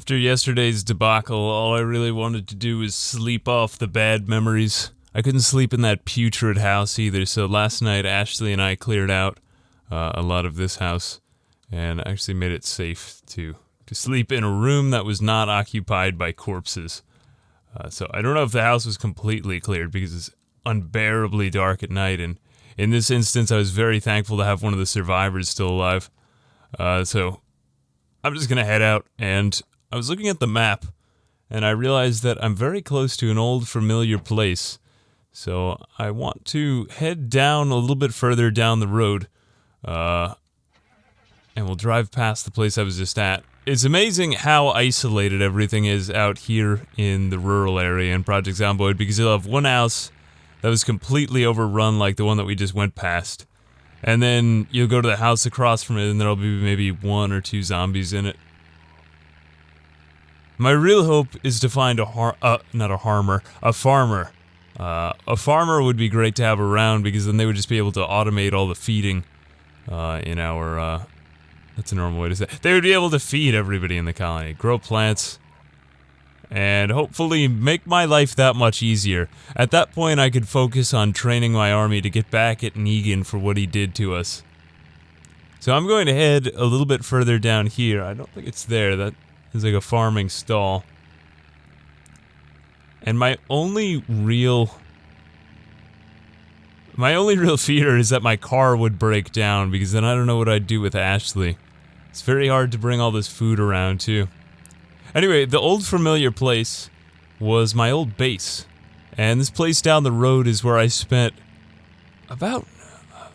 After yesterday's debacle, all I really wanted to do was sleep off the bad memories. I couldn't sleep in that putrid house either, so last night Ashley and I cleared out a lot of this house and actually made it safe to sleep in a room that was not occupied by corpses. So I don't know if the house was completely cleared because it's unbearably dark at night, and in this instance I was very thankful to have one of the survivors still alive. So I'm just gonna head out, and I was looking at the map and I realized that I'm very close to an old familiar place. So I want to head down a little bit further down the road, and we'll drive past the place I was just at. It's amazing how isolated everything is out here in the rural area in Project Zomboid, because you'll have one house that was completely overrun like the one that we just went past. And then you'll go to the house across from it and there'll be maybe 1 or 2 zombies in it. My real hope is to find a farmer. A farmer would be great to have around, because then they would just be able to automate all the feeding in our, that's a normal way to say it. They would be able to feed everybody in the colony, grow plants, and hopefully make my life that much easier. At that point, I could focus on training my army to get back at Negan for what he did to us. So I'm going to head a little bit further down here. I don't think it's there. That is like a farming stall. And my only real fear is that my car would break down, because then I don't know what I'd do with Ashley. It's very hard to bring all this food around, too. Anyway, the old familiar place was my old base. And this place down the road is where I spent about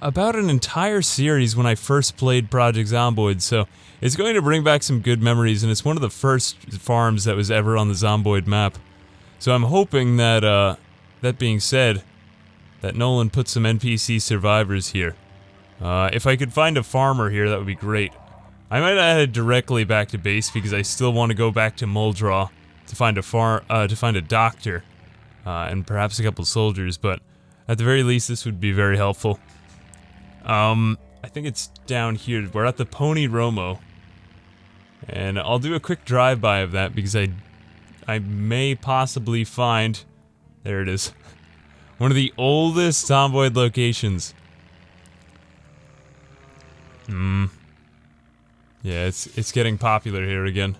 an entire series when I first played Project Zomboid, so it's going to bring back some good memories, and it's one of the first farms that was ever on the Zomboid map. So I'm hoping that, that being said, that Nolan put some NPC survivors here. If I could find a farmer here, that would be great. I might head directly back to base, because I still want to go back to Muldraugh to find a doctor, and perhaps a couple soldiers, but at the very least this would be very helpful. I think it's down here. We're at the Pony Romo, and I'll do a quick drive-by of that, because I may possibly find, there it is, one of the oldest Zomboid locations. Yeah, it's getting popular here again.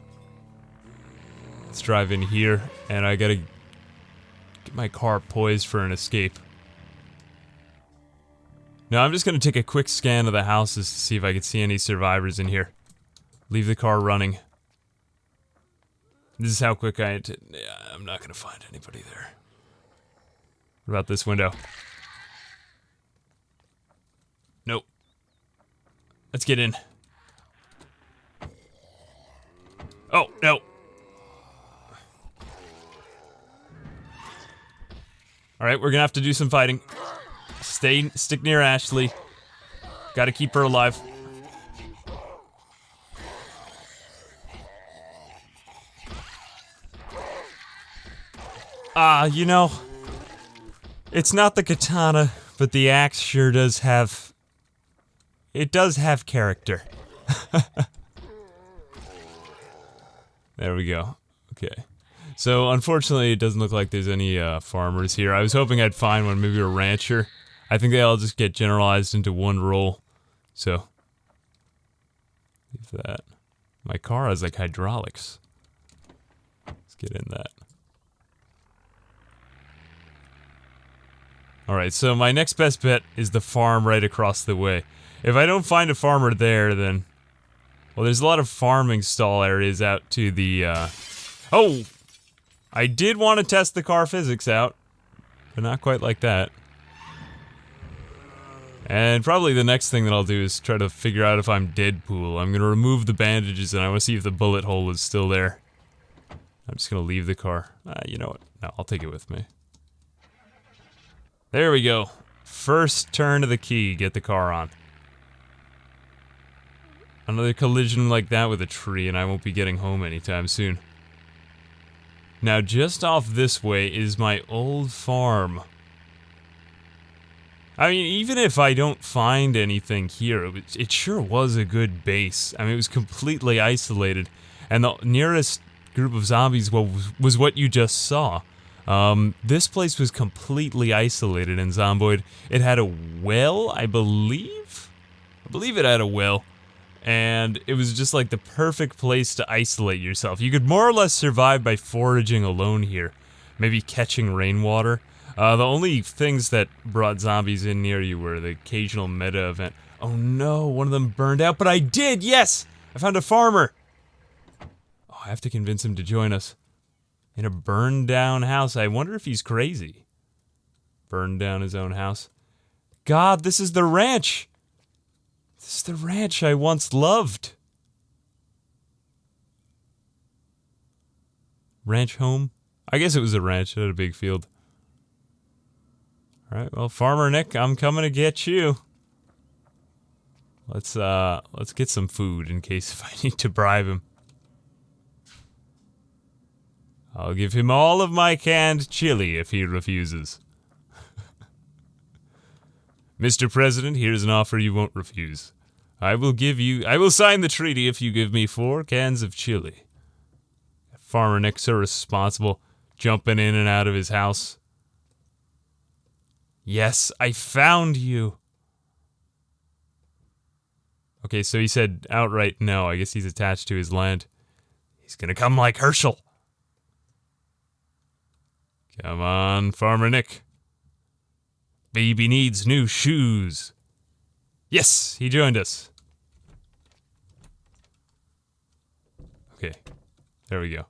Let's drive in here, and I gotta get my car poised for an escape. Now I'm just gonna take a quick scan of the houses to see if I can see any survivors in here. Leave the car running. This is how quick yeah, I'm not gonna find anybody there. What about this window? Nope. Let's get in. Oh, no. Alright, we're gonna have to do some fighting. Stick near Ashley. Gotta keep her alive. You know, it's not the katana, but the axe sure does have... It does have character. There we go. Okay. So, unfortunately, it doesn't look like there's any, farmers here. I was hoping I'd find one, maybe a rancher. I think they all just get generalized into one role. So, leave that. My car has, like, hydraulics. Let's get in that. Alright, so my next best bet is the farm right across the way. If I don't find a farmer there, then... Well, there's a lot of farming stall areas out to the, Oh! I did want to test the car physics out, but not quite like that. And probably the next thing that I'll do is try to figure out if I'm Deadpool. I'm gonna remove the bandages and I want to see if the bullet hole is still there. I'm just gonna leave the car. You know what? No, I'll take it with me. There we go. First turn of the key, get the car on. Another collision like that with a tree and I won't be getting home anytime soon. Now just off this way is my old farm. I mean, even if I don't find anything here, it sure was a good base. I mean, it was completely isolated. And the nearest group of zombies was what you just saw. This place was completely isolated in Zomboid. It had a well, I believe? I believe it had a well. And it was just like the perfect place to isolate yourself. You could more or less survive by foraging alone here. Maybe catching rainwater. The only things that brought zombies in near you were the occasional meta event. Oh no, one of them burned out, but I did, yes! I found a farmer! Oh, I have to convince him to join us. In a burned down house. I wonder if he's crazy. Burned down his own house. God, this is the ranch! This is the ranch I once loved. Ranch home? I guess it was a ranch. It had a big field. Alright, well, Farmer Nick, I'm coming to get you. Let's get some food in case if I need to bribe him. I'll give him all of my canned chili if he refuses. Mr. President, here's an offer you won't refuse. I will sign the treaty if you give me 4 cans of chili. Farmer Nick's so responsible, jumping in and out of his house. Yes, I found you. Okay, so he said outright no. I guess he's attached to his land. He's gonna come like Herschel. Come on, Farmer Nick. Baby needs new shoes. Yes, he joined us. Okay, there we go.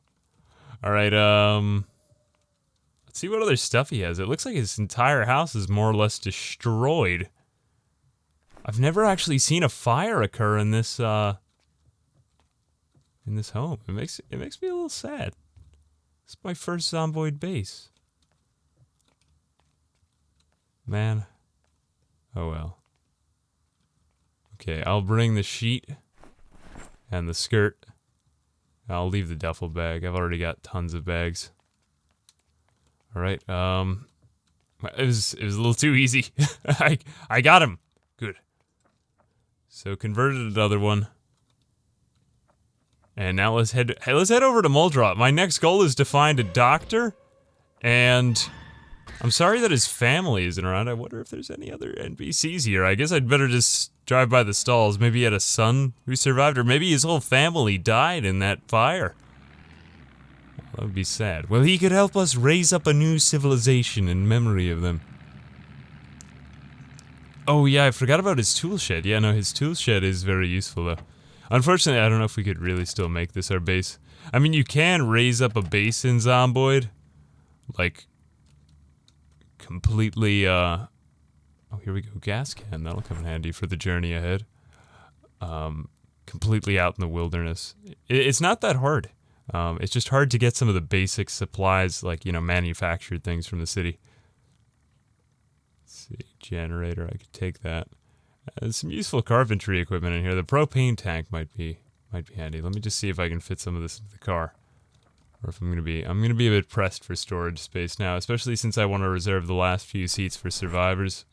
Alright, let's see what other stuff he has. It looks like his entire house is more or less destroyed. I've never actually seen a fire occur in this home. It makes me a little sad. It's my first Zomboid base. Man. Oh well. Okay, I'll bring the sheet and the skirt. I'll leave the duffel bag. I've already got tons of bags. Alright, it was a little too easy. I got him. Good. So converted another one. And now let's head over to Muldraugh. My next goal is to find a doctor, and I'm sorry that his family isn't around. I wonder if there's any other NPCs here. I guess I'd better just drive by the stalls. Maybe he had a son who survived, or maybe his whole family died in that fire. That would be sad. Well, he could help us raise up a new civilization in memory of them. Oh yeah, I forgot about his tool shed. Yeah, no, his tool shed is very useful though. Unfortunately, I don't know if we could really still make this our base. I mean, you can raise up a base in Zomboid. Like, completely, oh, here we go, gas can. That'll come in handy for the journey ahead. Completely out in the wilderness. It's not that hard. It's just hard to get some of the basic supplies, like, you know, manufactured things from the city. Let's see, generator, I could take that. There's some useful carpentry equipment in here. The propane tank might be handy. Let me just see if I can fit some of this into the car. Or if I'm gonna be a bit pressed for storage space now, especially since I want to reserve the last few seats for survivors.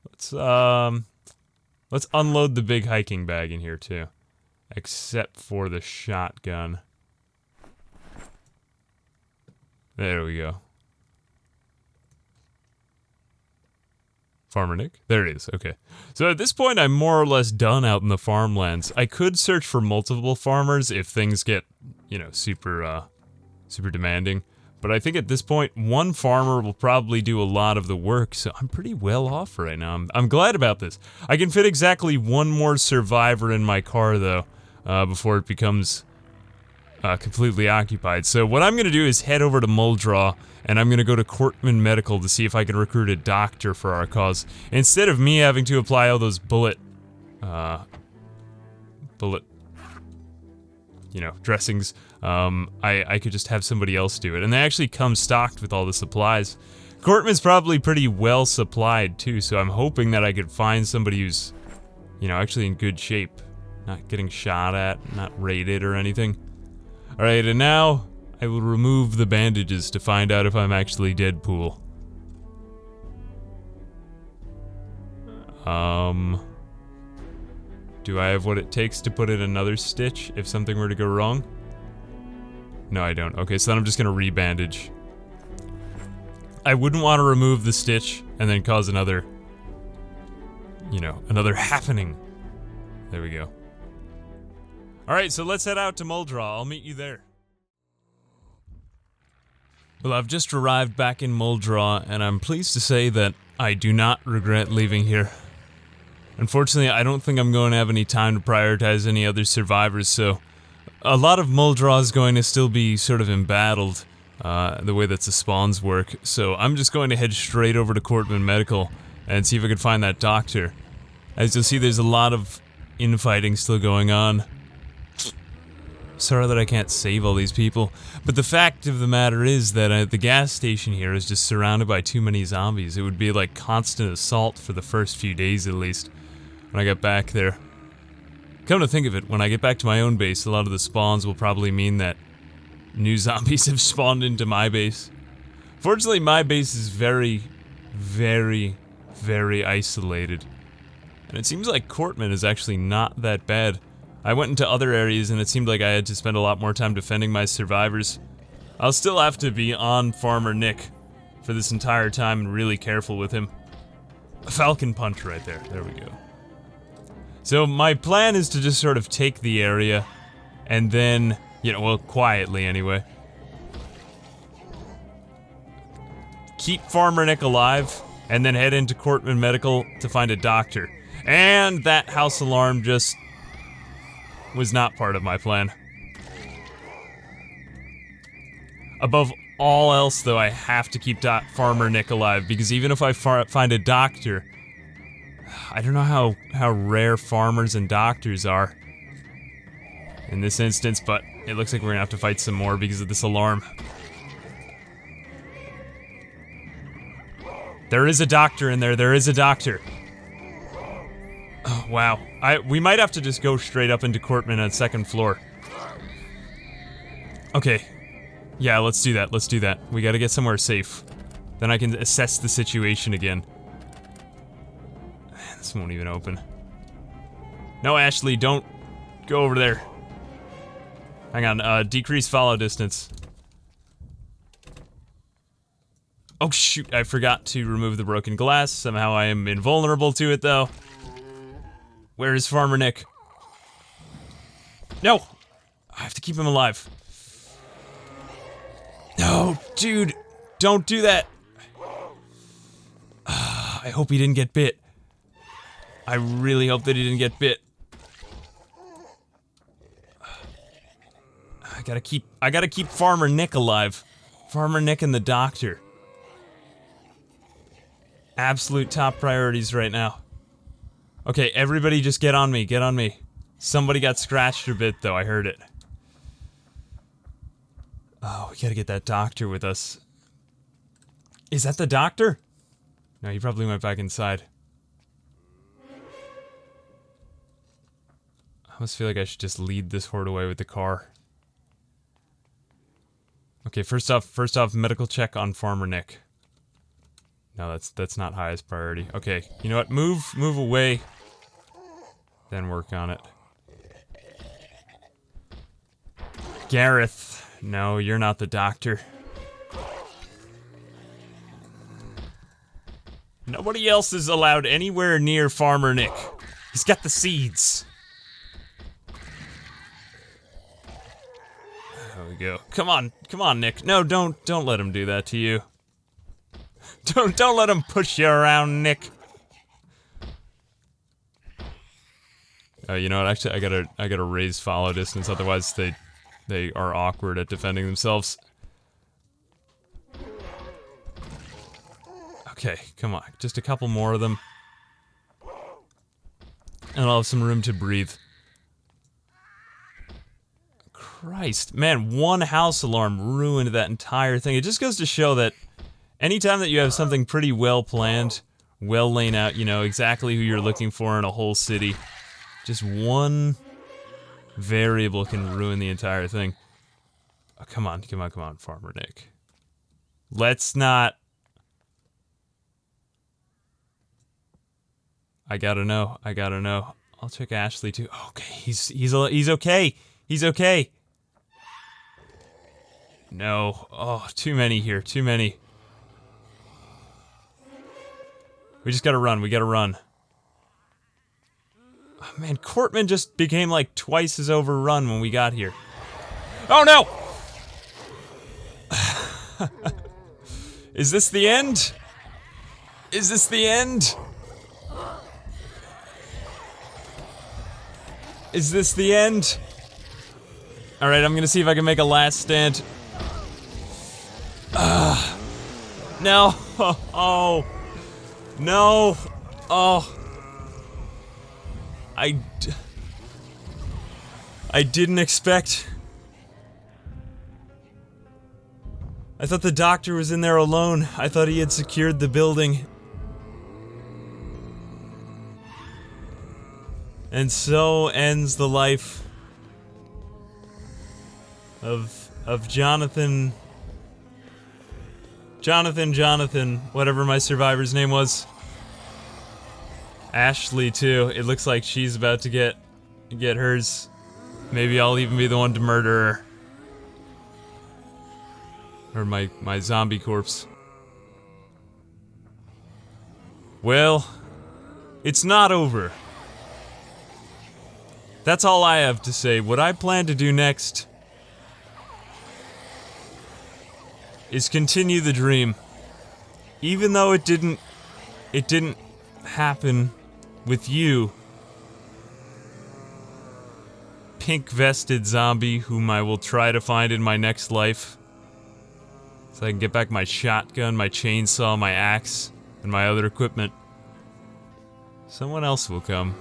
Let's unload the big hiking bag in here too. Except for the shotgun. There we go. Farmer Nick? There it is, okay. So at this point, I'm more or less done out in the farmlands. I could search for multiple farmers if things get, you know, super demanding. But I think at this point, one farmer will probably do a lot of the work, so I'm pretty well off right now. I'm glad about this. I can fit exactly one more survivor in my car, though, before it becomes completely occupied. So what I'm going to do is head over to Muldraugh, and I'm going to go to Cortman Medical to see if I can recruit a doctor for our cause. Instead of me having to apply all those bullet, you know, dressings, I could just have somebody else do it. And they actually come stocked with all the supplies. Cortman's probably pretty well supplied too, so I'm hoping that I could find somebody who's, you know, actually in good shape. Not getting shot at, not raided or anything. Alright, and now I will remove the bandages to find out if I'm actually Deadpool. Do I have what it takes to put in another stitch if something were to go wrong? No, I don't. Okay, so then I'm just gonna re-bandage. I wouldn't want to remove the stitch and then cause another, you know, another happening. There we go. Alright, so let's head out to Muldraugh. I'll meet you there. Well, I've just arrived back in Muldraugh, and I'm pleased to say that I do not regret leaving here. Unfortunately, I don't think I'm going to have any time to prioritize any other survivors, so a lot of Muldraugh is going to still be sort of embattled, the way that the spawns work, so I'm just going to head straight over to Cortman Medical and see if I can find that doctor. As you'll see, there's a lot of infighting still going on. Sorry that I can't save all these people, but the fact of the matter is that the gas station here is just surrounded by too many zombies. It would be like constant assault for the first few days at least, when I get back there. Come to think of it, when I get back to my own base, a lot of the spawns will probably mean that new zombies have spawned into my base. Fortunately, my base is very, very, very isolated. And it seems like Cortman is actually not that bad. I went into other areas and it seemed like I had to spend a lot more time defending my survivors. I'll still have to be on Farmer Nick for this entire time and really careful with him. A falcon punch right there. There we go. So my plan is to just sort of take the area and then, you know, well, quietly anyway. Keep Farmer Nick alive and then head into Cortman Medical to find a doctor. And that house alarm just was not part of my plan. Above all else, though, I have to keep Farmer Nick alive, because even if I find a doctor, I don't know how rare farmers and doctors are in this instance, but it looks like we're gonna have to fight some more because of this alarm. There is a doctor in there, there is a doctor. Oh, wow. We might have to just go straight up into Cortman on the second floor. Okay. Yeah, let's do that, let's do that. We gotta get somewhere safe. Then I can assess the situation again. Man, this won't even open. No, Ashley, don't go over there. Hang on, decrease follow distance. Oh shoot, I forgot to remove the broken glass. Somehow I am invulnerable to it, though. Where is Farmer Nick? No! I have to keep him alive. No, dude! Don't do that! I hope he didn't get bit. I really hope that he didn't get bit. I gotta keep Farmer Nick alive. Farmer Nick and the doctor. Absolute top priorities right now. Okay, everybody just get on me, get on me. Somebody got scratched or bit, though, I heard it. Oh, we gotta get that doctor with us. Is that the doctor? No, he probably went back inside. I almost feel like I should just lead this horde away with the car. Okay, first off, medical check on Farmer Nick. No, that's not highest priority. Okay, you know what? Move away. Then work on it. Gareth. No, you're not the doctor. Nobody else is allowed anywhere near Farmer Nick. He's got the seeds. There we go. Come on, Nick. No, don't let him do that to you. Don't let him push you around, Nick. You know what? Actually, I gotta raise follow distance. Otherwise, they are awkward at defending themselves. Okay, come on, just a couple more of them, and I'll have some room to breathe. Christ, man, one house alarm ruined that entire thing. It just goes to show that anytime that you have something pretty well planned, well laid out, you know exactly who you're looking for in a whole city. Just one variable can ruin the entire thing. Oh, come on, Farmer Nick. Let's not... I gotta know. I'll check Ashley too. Okay, he's okay. He's okay. No. Oh, too many here. Too many. We just gotta run. We gotta run. Oh, man, Cortman just became like twice as overrun when we got here. Oh no! Is this the end? Is this the end? Is this the end? Alright, I'm gonna see if I can make a last stand. No! Oh! No! Oh! I didn't expect... I thought the doctor was in there alone. I thought he had secured the building. And so ends the life of Jonathan, whatever my survivor's name was. Ashley too. It looks like she's about to get hers. Maybe I'll even be the one to murder her. Or my zombie corpse. Well, it's not over. That's all I have to say. What I plan to do next is continue the dream. Even though it didn't happen with you, pink-vested zombie whom I will try to find in my next life. So I can get back my shotgun, my chainsaw, my axe, and my other equipment. Someone else will come.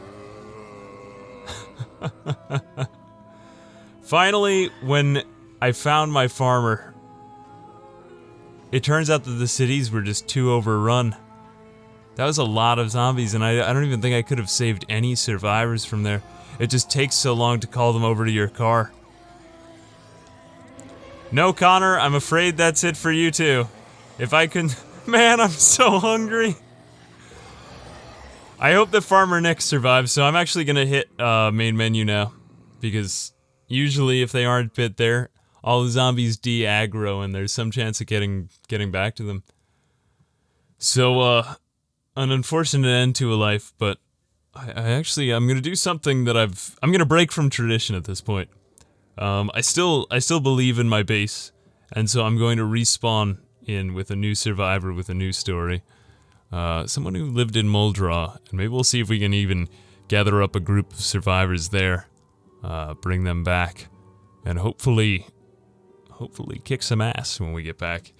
Finally, when I found my farmer, it turns out that the cities were just too overrun. That was a lot of zombies, and I don't even think I could have saved any survivors from there. It just takes so long to call them over to your car. No, Connor, I'm afraid that's it for you too. If I can... Man, I'm so hungry. I hope that Farmer Nick survives, so I'm actually gonna hit main menu now. Because usually if they aren't bit there, all the zombies de-aggro and there's some chance of getting back to them. So, an unfortunate end to a life, but I'm gonna do something that I'm gonna break from tradition at this point. I still believe in my base, and so I'm going to respawn in with a new survivor with a new story. Someone who lived in Muldraugh, and maybe we'll see if we can even gather up a group of survivors there, bring them back, and hopefully kick some ass when we get back.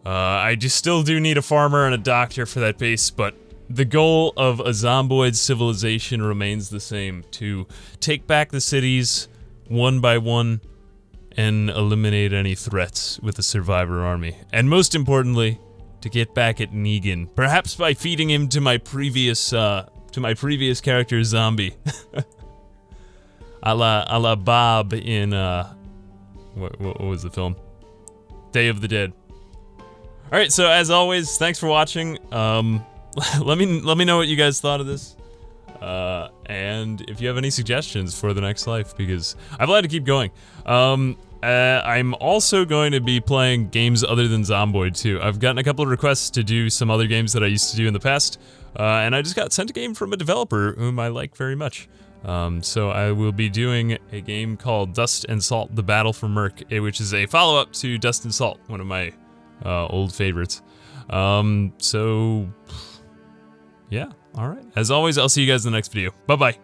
I just still do need a farmer and a doctor for that base, but the goal of a Zomboid civilization remains the same, to take back the cities one by one and eliminate any threats with the survivor army. And most importantly, to get back at Negan, perhaps by feeding him to my previous character Zombie. a la Bob in what was the film? Day of the Dead. Alright, so as always, thanks for watching. Let me know what you guys thought of this. And if you have any suggestions for the next life, because I'd like to keep going. I'm also going to be playing games other than Zomboid too. I've gotten a couple of requests to do some other games that I used to do in the past, and I just got sent a game from a developer whom I like very much. So I will be doing a game called Dust and Salt: The Battle for Merc, which is a follow-up to Dust and Salt, one of my old favorites. So yeah, alright. As always, I'll see you guys in the next video. Bye-bye.